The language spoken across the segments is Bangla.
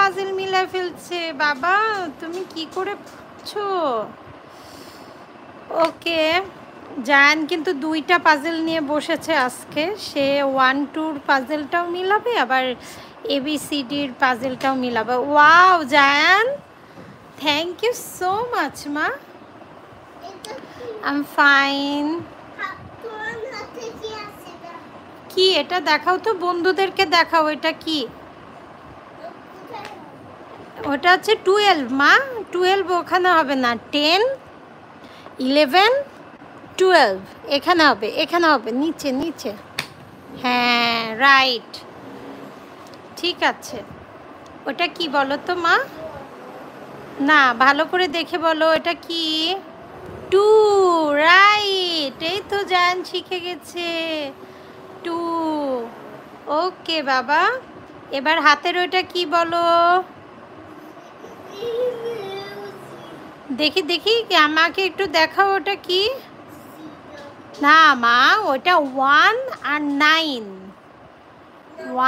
পাজল মিলাই ফেলছে বাবা, তুমি কি করে পারছো? ওকে, জায়ান কিন্তু 2টা পাজল নিয়ে বসেছে আজকে। সে 1 2 পাজলটাও মিলাবে, আবার ABCDর পাজলটাও মিলাবে। Wow Zayan, thank you so much মা। I am fine. কি এটা দেখাও তো, বন্ধুদেরকে দেখাও। এটা কি? ওটা হচ্ছে 12 মা। 12 ওখানে হবে না, 10 11 12 এখানে হবে, এখানে হবে, নিচে নিচে। হ্যাঁ রাইট, ঠিক আছে। ওটা কি বলো তো মা? না, ভালো করে দেখে বলো এটা কি। 2, রাইট। এই তো জান শিখে গেছে 2। ওকে বাবা, এবার হাতের ওইটা কি বলো? দেখি দেখি, আমাকে একটু দেখাও ওটা কি। না মা, ওটা 1 আর 9।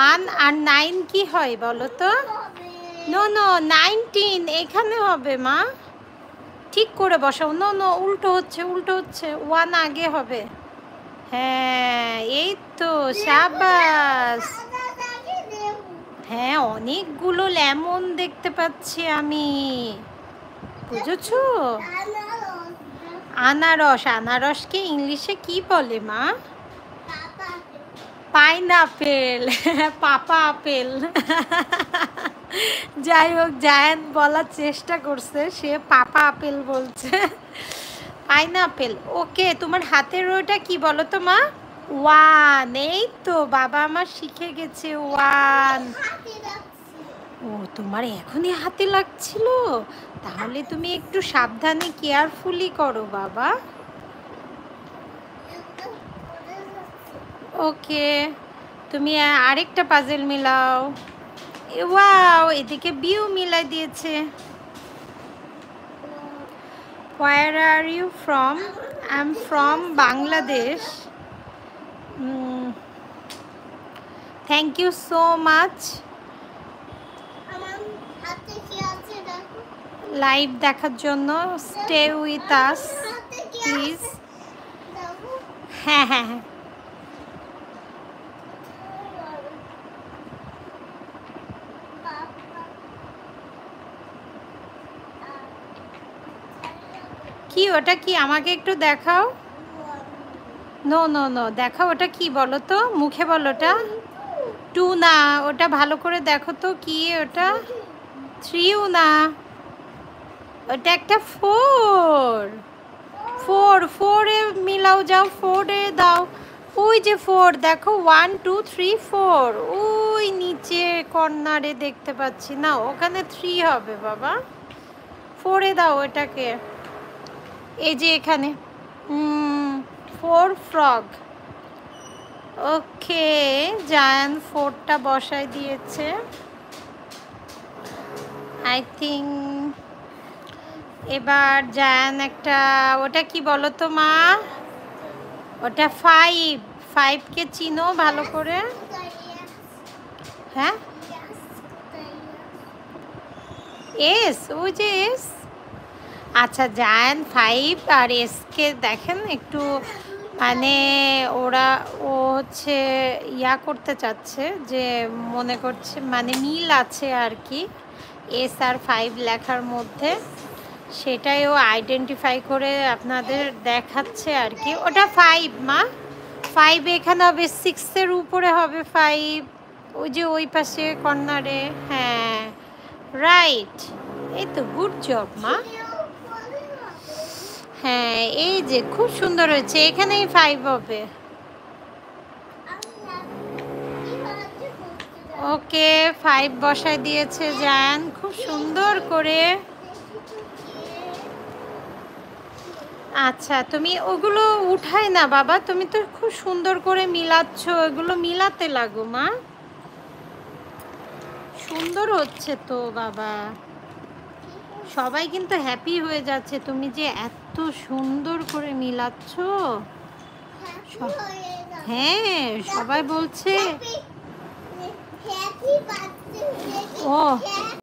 1 আর 9 কি হয় বলো তো? নো নো, 19 এখানে হবে মা। ঠিক করে বসাও। নো নো, উল্টো হচ্ছে, উল্টো হচ্ছে। 1 আগে হবে। হ্যাঁ এই তো, শাবাশ। হ্যাঁ, অনেকগুলো লেমন দেখতে পাচ্ছি আমি, বুঝেছো? আনারস। আনারসকে ইংলিশে কি বলে মা? পাইনাপেল। পাপা আপেল। যাই হোক, জায়ান বলার চেষ্টা করছে, সে পাপা আপেল বলছে। পাইনাপেল। ওকে, তোমার হাতের ওটা কি বলো তো মা? 1। এই তো বাবা আমার শিখে গেছে 1। ও, তোমার এখনই হাতে লাগছিল? তাহলে তুমি একটু সাবধানে, কেয়ারফুলি করো বাবা। ওকে, তুমি আরেকটা পাজল মিলাও। ওয়াও, এদিকে বিউ মিলাই দিয়েছে। Where are you from? I am from Bangladesh. Thank you so much live দেখার জন্য। Stay with us please. হ্যাঁ হ্যাঁ হ্যাঁ। কি ওটা কি, আমাকে একটু দেখাও। নো নো নো, দেখাও ওটা কি বলো তো, মুখে বলো। ওটা 2 না, ওটা ভালো করে দেখো তো কি ওটা। 3ও না, ওটা একটা 4। 4 এ মিলাও, যাও 4 এ দাও। ওই যে 4 দেখো, 1 2 3 4। ওই নিচে কর্নারে দেখতে পাচ্ছি না, ওখানে 3 হবে বাবা। 4 এ দাও ওটাকে, এই যে এখানে। 4 ফ্রগ। ওকে, জায়ান 4টা বসায় দিয়েছে আই থিঙ্ক। এবার জায়ান একটা, ওটা কি বলো তো মা? ওটা 5। 5কে চিনো ভালো করে? হ্যাঁ, এস, ওই যে এস। আচ্ছা, জায়ান 5 আর এসকে দেখেন একটু, মানে ওরা, ও হচ্ছে ইয়া করতে চাচ্ছে যে, মনে করছে মানে মিল আছে আর কি এস আর 5 লেখার মধ্যে, সেটাই ও আইডেন্টিফাই করে আপনাদের দেখাচ্ছে আর কি। ওটা 5 মা। 5 এখানে হবে, 6-এর উপরে হবে 5, ওই যে ওই পাশে কর্নারে। হ্যাঁ রাইট, এই তো, গুড জব মা। হ্যাঁ এই যে খুব সুন্দর হয়েছে, এখানেই 5 হবে। ওকে, 5 বসায় দিয়েছে জায়ান খুব সুন্দর করে। আচ্ছা, তুমি ওগুলো উঠাই না বাবা, তুমি তো খুব সুন্দর করে মিলাচ্ছ, এগুলো মিলাতে লাগো মা, সুন্দর হচ্ছে তো বাবা। সবাই কিন্তু হ্যাপি হয়ে যাচ্ছে, তুমি যে এত সুন্দর করে মিলাচ্ছ। হ্যাঁ, সবাই বলছে। ও